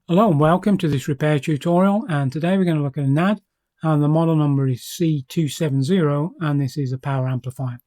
Hello and welcome to this repair tutorial, and today we're going to look at a NAD, and the model number is C270, and this is a power amplifier.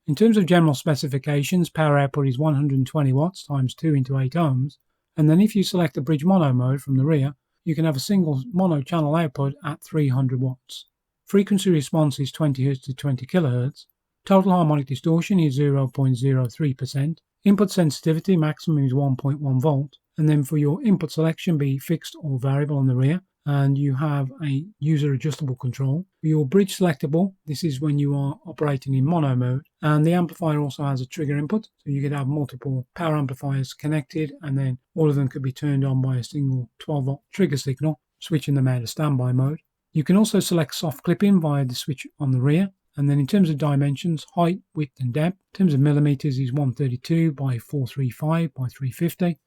In terms of general specifications, power output is 120 watts times 2 into 8 ohms, and then if you select the bridge mono mode from the rear, you can have a single mono channel output at 300 watts. Frequency response is 20 Hz to 20 kHz. Total harmonic distortion is 0.03%. Input sensitivity maximum is 1.1 volt. And then for your input selection, be fixed or variable on the rear, and you have a user adjustable control. For your bridge selectable, this is when you are operating in mono mode, and the amplifier also has a trigger input, so you could have multiple power amplifiers connected, and then all of them could be turned on by a single 12 volt trigger signal, switching them out of standby mode. You can also select soft clipping via the switch on the rear. And then in terms of dimensions, height, width and depth, in terms of millimeters is 132 by 435 by 350.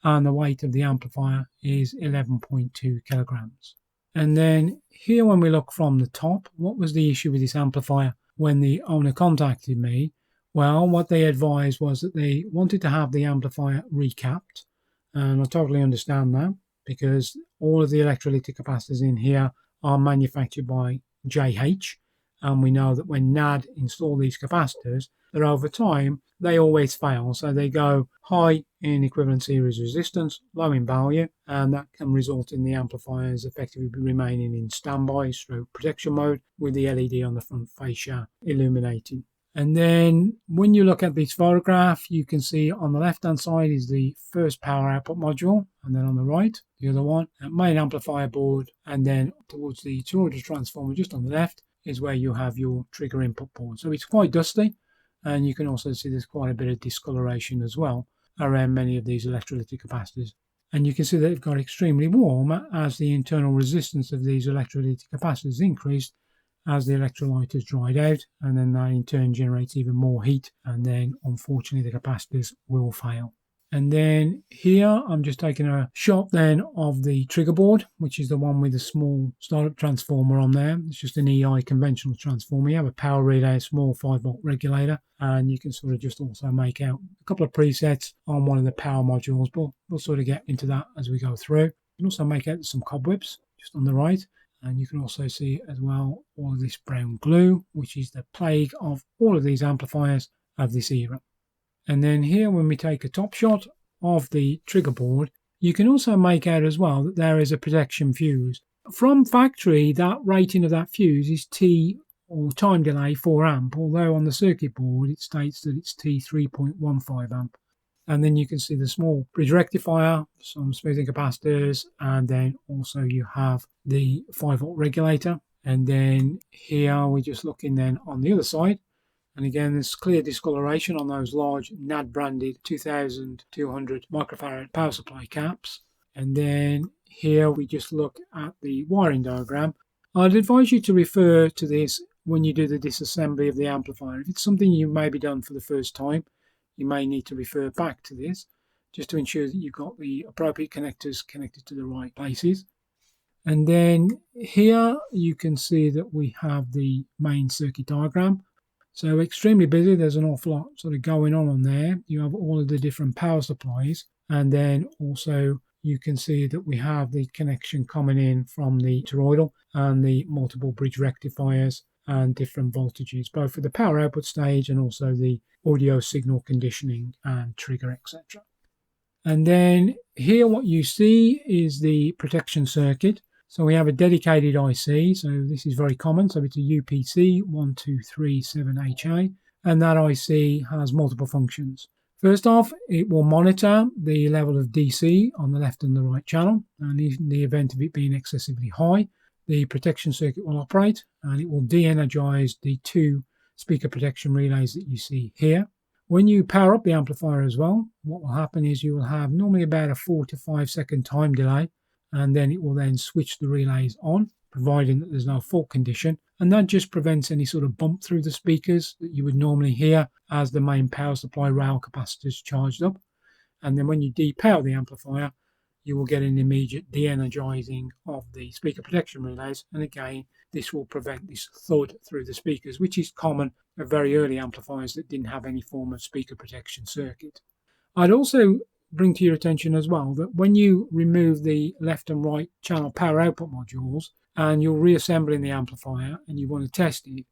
And the weight of the amplifier is 11.2 kilograms. And then here when we look from the top, what was the issue with this amplifier when the owner contacted me? Well, what they advised was that they wanted to have the amplifier recapped, and I totally understand that because all of the electrolytic capacitors in here are manufactured by JH, and we know that when NAD install these capacitors, that over time they always fail. So they go high in equivalent series resistance, low in value, and that can result in the amplifiers effectively remaining in standby stroke protection mode with the LED on the front fascia illuminating. And then when you look at this photograph, you can see on the left hand side is the first power output module, and then on the right the other one, a main amplifier board, and then towards the toroidal transformer just on the left is where you have your trigger input board. So it's quite dusty, and you can also see there's quite a bit of discoloration as well around many of these electrolytic capacitors. And you can see that it got extremely warm as the internal resistance of these electrolytic capacitors increased as the electrolyters dried out, and then that in turn generates even more heat, and then unfortunately the capacitors will fail. And then here I'm just taking a shot then of the trigger board, which is the one with the small startup transformer on there. It's just an EI conventional transformer. You have a power relay, a small 5 volt regulator, and you can sort of just also make out a couple of presets on one of the power modules, but we'll sort of get into that as we go through. You can also make out some cobwebs just on the right, and you can also see as well all of this brown glue, which is the plague of all of these amplifiers of this era. And then here when we take a top shot of the trigger board, you can also make out as well that there is a protection fuse. From factory, that rating of that fuse is T, or time delay, 4 amp, although on the circuit board it states that it's T 3.15 amp. And then you can see the small bridge rectifier, some smoothing capacitors, and then also you have the 5 volt regulator. And then here we're just looking then on the other side. And again, there's clear discoloration on those large NAD branded 2200 microfarad power supply caps. And then here we just look at the wiring diagram. I'd advise you to refer to this when you do the disassembly of the amplifier. If it's something you may be done for the first time, you may need to refer back to this just to ensure that you've got the appropriate connectors connected to the right places. And then here you can see that we have the main circuit diagram. So extremely busy, there's an awful lot sort of going on there. You have all of the different power supplies, and then also you can see that we have the connection coming in from the toroidal and the multiple bridge rectifiers and different voltages, both for the power output stage and also the audio signal conditioning and trigger, etc. And then here what you see is the protection circuit. So we have a dedicated IC, so this is very common, so it's a UPC 1237HA, and that IC has multiple functions. First off, it will monitor the level of DC on the left and the right channel, and in the event of it being excessively high, the protection circuit will operate, and it will de-energize the 2 speaker protection relays that you see here. When you power up the amplifier as well, what will happen is you will have normally about a 4 to 5 second time delay, and then it will then switch the relays on, providing that there's no fault condition, and that just prevents any sort of bump through the speakers that you would normally hear as the main power supply rail capacitors charged up. And then when you depower the amplifier, you will get an immediate de-energizing of the speaker protection relays, and again this will prevent this thud through the speakers, which is common of very early amplifiers that didn't have any form of speaker protection circuit. I'd also bring to your attention as well that when you remove the left and right channel power output modules and you're reassembling the amplifier and you want to test it,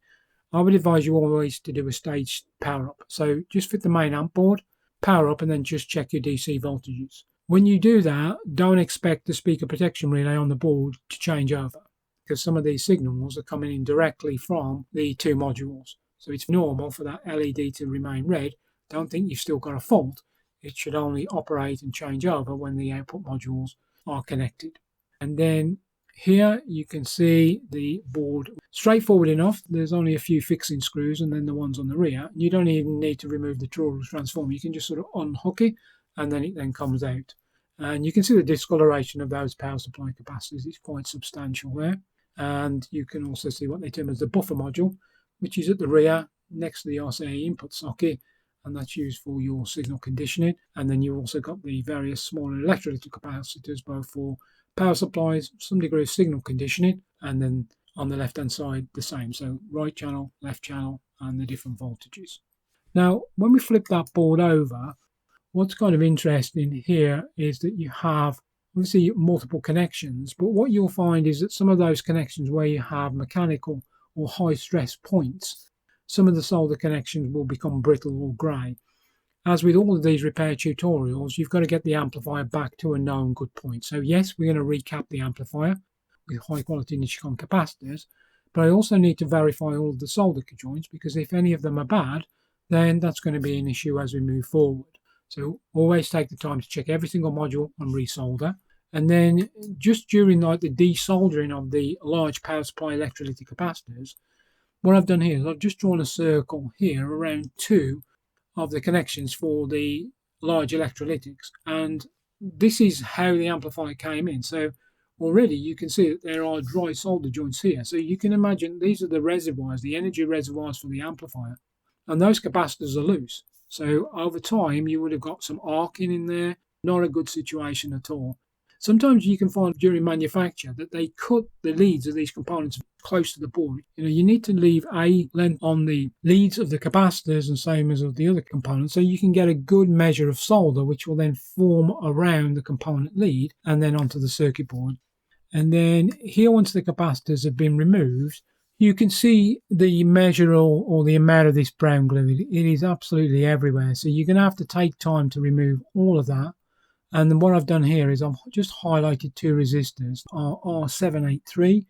I would advise you always to do a staged power up. So just fit the main amp board, power up, and then just check your DC voltages. When you do that, don't expect the speaker protection relay on the board to change over, because some of these signals are coming in directly from the two modules. So it's normal for that LED to remain red. Don't think you've still got a fault. It should only operate and change over when the output modules are connected. And then here you can see the board. Straightforward enough. There's only a few fixing screws and then the ones on the rear. You don't even need to remove the toroidal transformer. You can just sort of unhook it and then it then comes out. And you can see the discoloration of those power supply capacitors. It's quite substantial there. And you can also see what they term as the buffer module, which is at the rear next to the RCA input socket, and that's used for your signal conditioning. And then you've also got the various smaller electrolytic capacitors, both for power supplies, some degree of signal conditioning, and then on the left hand side the same, so right channel, left channel, and the different voltages. Now when we flip that board over, what's kind of interesting here is that you have obviously multiple connections, but what you'll find is that some of those connections where you have mechanical or high stress points, some of the solder connections will become brittle or grey. As with all of these repair tutorials, you've got to get the amplifier back to a known good point. So yes, we're going to recap the amplifier with high quality Nichicon capacitors, but I also need to verify all of the solder joints, because if any of them are bad, then that's going to be an issue as we move forward. So always take the time to check every single module and resolder. And then just during like the desoldering of the large power supply electrolytic capacitors, what I've done here is I've just drawn a circle here around two of the connections for the large electrolytics, and this is how the amplifier came in. So already you can see that there are dry solder joints here, so you can imagine these are the reservoirs, the energy reservoirs for the amplifier, and those capacitors are loose. So over time you would have got some arcing in there. Not a good situation at all. Sometimes you can find during manufacture that they cut the leads of these components close to the board. You need to leave a length on the leads of the capacitors and same as of the other components, so you can get a good measure of solder which will then form around the component lead and then onto the circuit board. And then here, once the capacitors have been removed, you can see the measure or the amount of this brown glue. It is absolutely everywhere, so you're going to have to take time to remove all of that. And then what I've done here is I've just highlighted two resistors, R783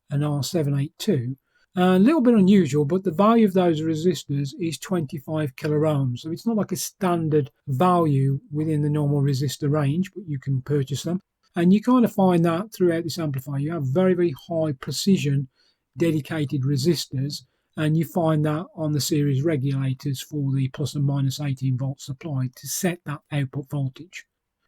and R782. A little bit unusual, but the value of those resistors is 25 kilo ohms. So it's not like a standard value within the normal resistor range, but you can purchase them. And you kind of find that throughout this amplifier. You have very, very high precision dedicated resistors, and you find that on the series regulators for the plus and minus 18 volt supply to set that output voltage.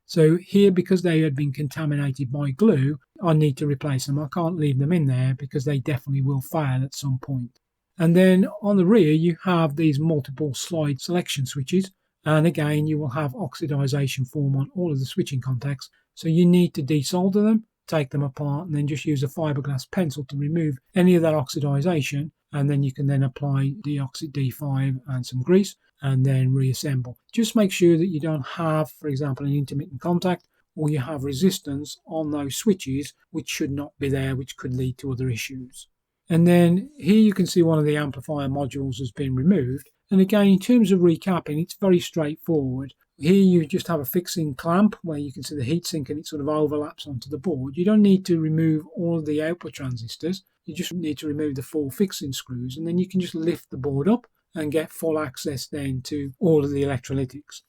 So here, because they had been contaminated by glue, I need to replace them. I can't leave them in there because they definitely will fail at some point. And then on the rear, you have these multiple slide selection switches. And again, you will have oxidization form on all of the switching contacts. So you need to desolder them, take them apart, and then just use a fiberglass pencil to remove any of that oxidization. And then you can then apply De-Oxit D5 and some grease and then reassemble. Just make sure that you don't have, for example, an intermittent contact, or you have resistance on those switches which should not be there, which could lead to other issues. And then here you can see one of the amplifier modules has been removed. And again, in terms of recapping, it's very straightforward. Here you just have a fixing clamp where you can see the heatsink and it sort of overlaps onto the board. You don't need to remove all of the output transistors. You just need to remove the 4 fixing screws, and then you can just lift the board up and get full access then to all of the electrolytics.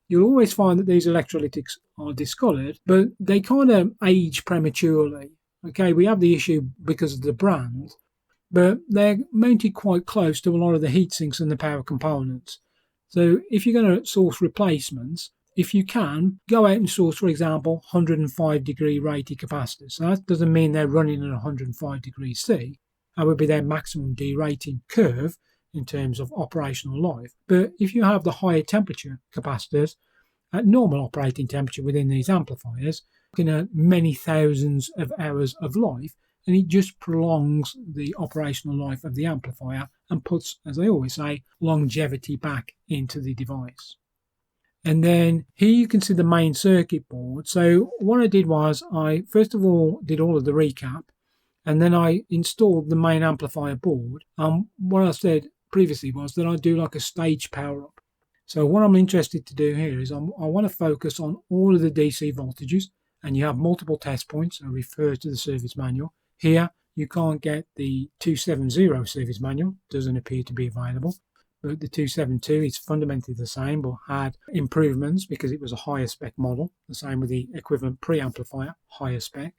You'll always find that these electrolytics are discoloured, but they kind of age prematurely. Okay, we have the issue because of the brand, but they're mounted quite close to a lot of the heat sinks and the power components. So if you're going to source replacements, if you can, go out and source, for example, 105 degree rated capacitors. So that doesn't mean they're running at 105 degrees C. That would be their maximum derating curve in terms of operational life. But if you have the higher temperature capacitors at normal operating temperature within these amplifiers, looking at many thousands of hours of life, and it just prolongs the operational life of the amplifier and puts, as I always say, longevity back into the device. And then here you can see the main circuit board. So what I did was I first of all did all of the recap, and then I installed the main amplifier board. What I said previously was that I do like a stage power up. So what I'm interested to do here is I want to focus on all of the DC voltages, and you have multiple test points. I refer to the service manual. Here you can't get the 270 service manual, doesn't appear to be available. But the 272 is fundamentally the same, but had improvements because it was a higher spec model. The same with the equivalent preamplifier, higher spec.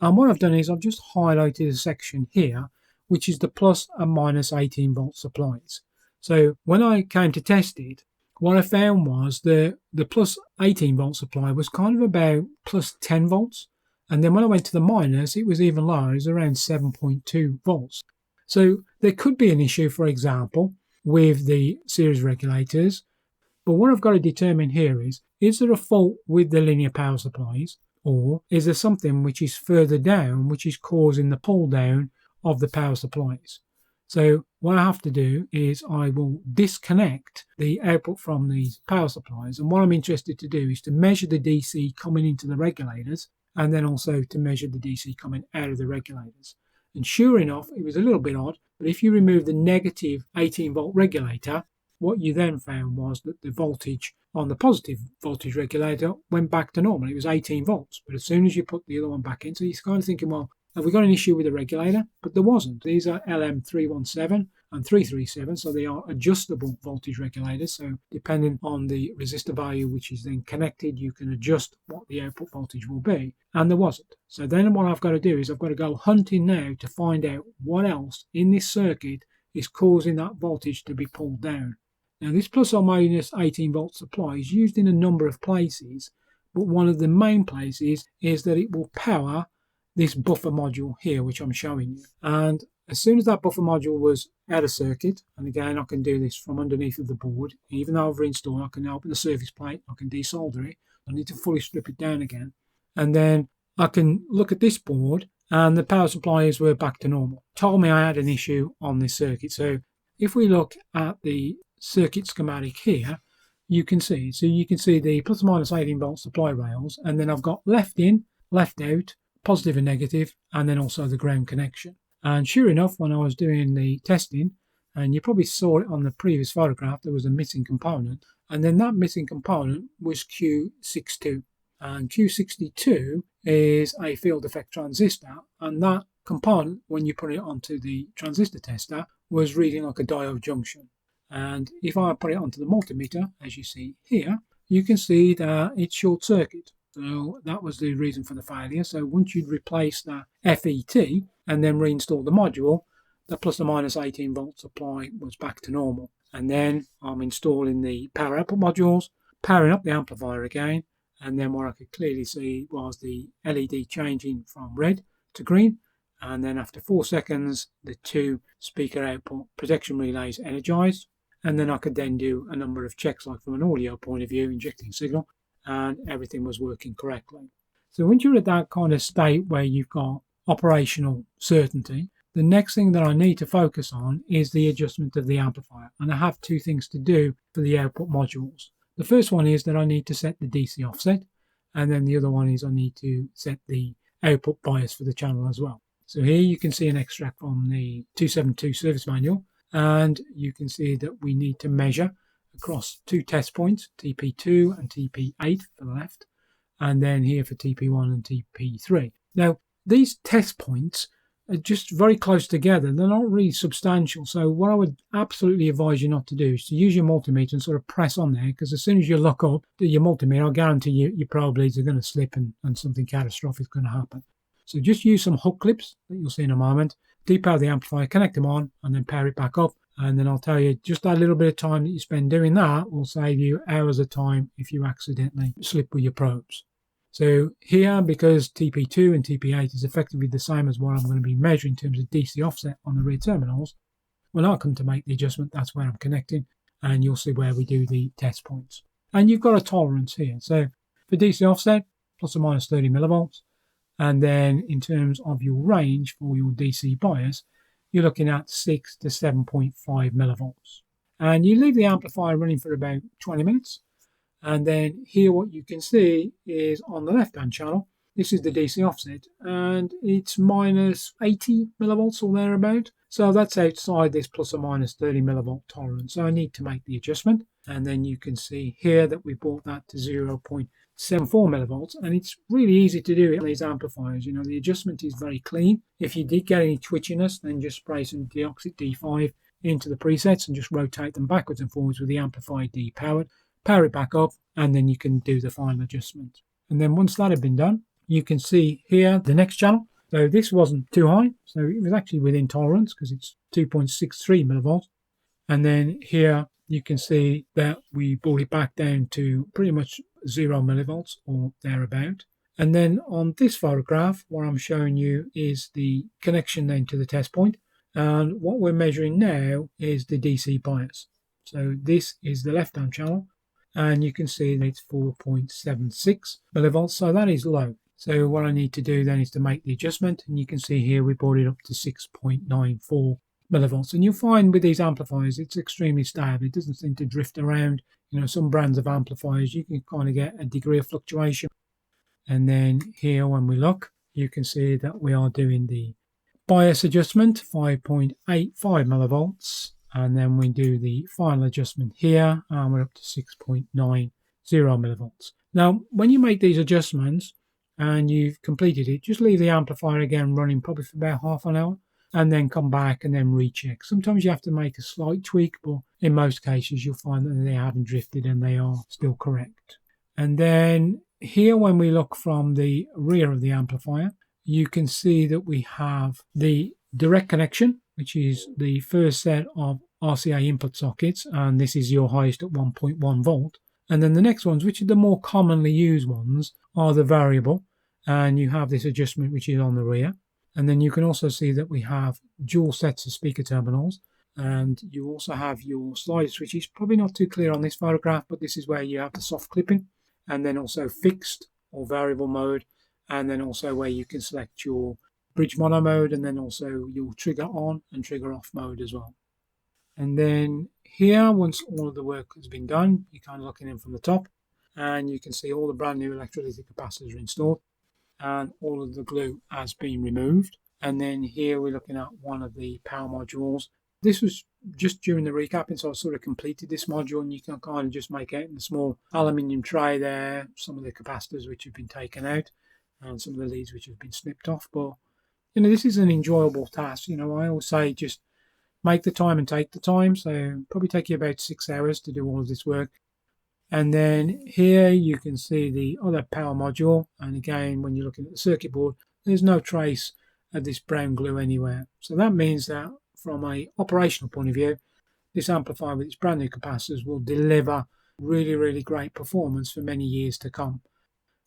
And what I've done is I've just highlighted a section here, which is the plus and minus 18 volt supplies. So when I came to test it, what I found was the plus 18 volt supply was kind of about plus 10 volts. And then when I went to the minus, it was even lower. It was around 7.2 volts. So there could be an issue, for example, with the series regulators. But what I've got to determine here is there a fault with the linear power supplies, or is there something which is further down which is causing the pull down of the power supplies? So what I have to do is I will disconnect the output from these power supplies, and what I'm interested to do is to measure the DC coming into the regulators, and then also to measure the DC coming out of the regulators. And sure enough, it was a little bit odd, but if you remove the negative 18 volt regulator, what you then found was that the voltage on the positive voltage regulator went back to normal. It was 18 volts, but as soon as you put the other one back in, so you're kind of thinking, well, have we got an issue with the regulator? But there wasn't. These are LM317 and 337, so they are adjustable voltage regulators. So depending on the resistor value which is then connected, you can adjust what the output voltage will be. And there wasn't. So then what I've got to do is I've got to go hunting now to find out what else in this circuit is causing that voltage to be pulled down. Now this plus or minus 18 volt supply is used in a number of places, but one of the main places is that it will power this buffer module here, which I'm showing you. And as soon as that buffer module was out of circuit, and again I can do this from underneath of the board, even though I've reinstalled, I can open the surface plate, I can desolder it, I need to fully strip it down again, and then I can look at this board and the power supplies were back to normal. Told me I had an issue on this circuit. So if we look at the circuit schematic here, you can see the plus or minus 18 volt supply rails, and then I've got left in, left out, positive and negative, and then also the ground connection. And sure enough, when I was doing the testing, and you probably saw it on the previous photograph, there was a missing component, and then that missing component was Q62. And Q62 is a field effect transistor, and that component, when you put it onto the transistor tester, was reading like a diode junction. And if I put it onto the multimeter, as you see here, you can see that it's short circuit. So that was the reason for the failure. So once you'd replace that FET and then reinstall the module, the plus or minus 18 volt supply was back to normal. And then I'm installing the power output modules, powering up the amplifier again, and then what I could clearly see was the LED changing from red to green, and then after 4 seconds the two speaker output protection relays energized, and then I could then do a number of checks, like from an audio point of view, injecting signal, and everything was working correctly. So once you're at that kind of state where you've got operational certainty, the next thing that I need to focus on is the adjustment of the amplifier, and I have two things to do for the output modules. The first one is that I need to set the DC offset, and then the other one is I need to set the output bias for the channel as well. So here you can see an extract from the 272 service manual, and you can see that we need to measure across two test points, TP2 and TP8 for the left, and then here for TP1 and TP3. Now, these test points are just very close together. They're not really substantial. So what I would absolutely advise you not to do is to use your multimeter and sort of press on there, because as soon as you look up your multimeter, I'll guarantee you your probe leads are going to slip and something catastrophic is going to happen. So just use some hook clips that you'll see in a moment, depower the amplifier, connect them on, and then power it back up. And then I'll tell you, just that little bit of time that you spend doing that will save you hours of time if you accidentally slip with your probes. So here, because TP2 and TP8 is effectively the same as what I'm going to be measuring in terms of DC offset on the rear terminals, when I come to make the adjustment, that's where I'm connecting, and you'll see where we do the test points. And you've got a tolerance here. So for DC offset, plus or minus 30 millivolts, and then in terms of your range for your DC bias, you're looking at 6 to 7.5 millivolts. And you leave the amplifier running for about 20 minutes, And then here what you can see is on the left hand channel, this is the DC offset, and it's minus 80 millivolts or thereabout. So that's outside this plus or minus 30 millivolt tolerance. So I need to make the adjustment. And then you can see here that we brought that to 0.74 millivolts. And it's really easy to do it on these amplifiers. You know, the adjustment is very clean. If you did get any twitchiness, then just spray some De-Oxit D5 into the presets and just rotate them backwards and forwards with the amplifier depowered. Power it back up, and then you can do the final adjustment. And then once that had been done, you can see here the next channel. So this wasn't too high, so it was actually within tolerance because it's 2.63 millivolts. And then here you can see that we brought it back down to pretty much 0 millivolts or thereabout. And then on this photograph, what I'm showing you is the connection then to the test point. And what we're measuring now is the DC bias. So this is the left-hand channel, and you can see that it's 4.76 millivolts, so that is low. So what I need to do then is to make the adjustment, and you can see here we brought it up to 6.94 millivolts. And you'll find with these amplifiers it's extremely stable. It doesn't seem to drift around. You know, some brands of amplifiers you can kind of get a degree of fluctuation. And then here when we look, you can see that we are doing the bias adjustment, 5.85 millivolts. And then we do the final adjustment here, and we're up to 6.90 millivolts. Now, when you make these adjustments and you've completed it, just leave the amplifier again running probably for about half an hour, and then come back and then recheck. Sometimes you have to make a slight tweak, but in most cases you'll find that they haven't drifted and they are still correct. And then here when we look from the rear of the amplifier, you can see that we have the direct connection, which is the first set of RCA input sockets, and this is your highest at 1.1 volt. And then the next ones, which are the more commonly used ones, are the variable, and you have this adjustment which is on the rear. And then you can also see that we have dual sets of speaker terminals, and you also have your slider switches. Probably not too clear on this photograph, but this is where you have the soft clipping, and then also fixed or variable mode, and then also where you can select your bridge mono mode, and then also your trigger on and trigger off mode as well. And then here, once all of the work has been done, you're kind of looking in from the top, and you can see all the brand new electrolytic capacitors are installed, and all of the glue has been removed. And then here we're looking at one of the power modules. This was just during the recapping, so I sort of completed this module, and you can kind of just make out in the small aluminium tray there some of the capacitors which have been taken out, and some of the leads which have been snipped off. But you know, this is an enjoyable task. You know, I always say just make the time and take the time. So probably take you about 6 hours to do all of this work. And then here you can see the other power module. And again, when you're looking at the circuit board, there's no trace of this brown glue anywhere. So that means that from an operational point of view, this amplifier with its brand new capacitors will deliver really, really great performance for many years to come.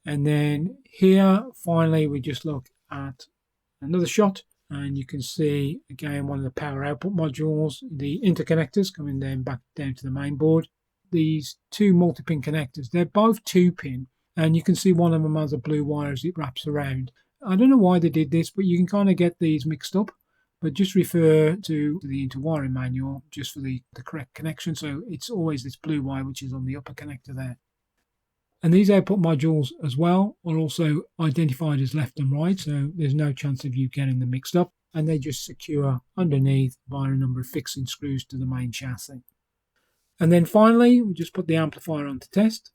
And then here, finally, we just look at another shot, and you can see again one of the power output modules, the interconnectors coming down back down to the main board. These two multi-pin connectors, they're both 2-pin, and you can see one of them has a blue wire as it wraps around. I don't know why they did this, but you can kind of get these mixed up, but just refer to the interwiring manual just for the correct connection. So it's always this blue wire which is on the upper connector there. And these output modules as well are also identified as left and right, so there's no chance of you getting them mixed up, and they just secure underneath via a number of fixing screws to the main chassis. And then finally, we just put the amplifier on to test,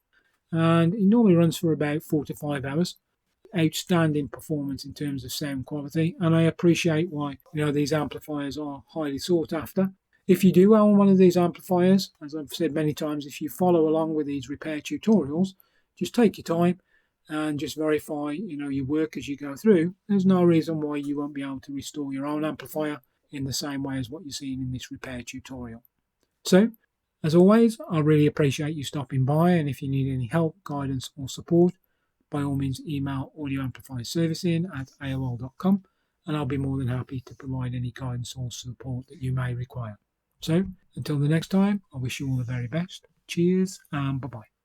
and it normally runs for about 4 to 5 hours. Outstanding performance in terms of sound quality, and I appreciate why these amplifiers are highly sought after. If you do own one of these amplifiers, as I've said many times, if you follow along with these repair tutorials, just take your time and just verify your work as you go through. There's no reason why you won't be able to restore your own amplifier in the same way as what you're seeing in this repair tutorial. So, as always, I really appreciate you stopping by, and if you need any help, guidance or support, by all means email audioamplifierservicing@aol.com, and I'll be more than happy to provide any guidance or support that you may require. So, until the next time, I wish you all the very best. Cheers and bye-bye.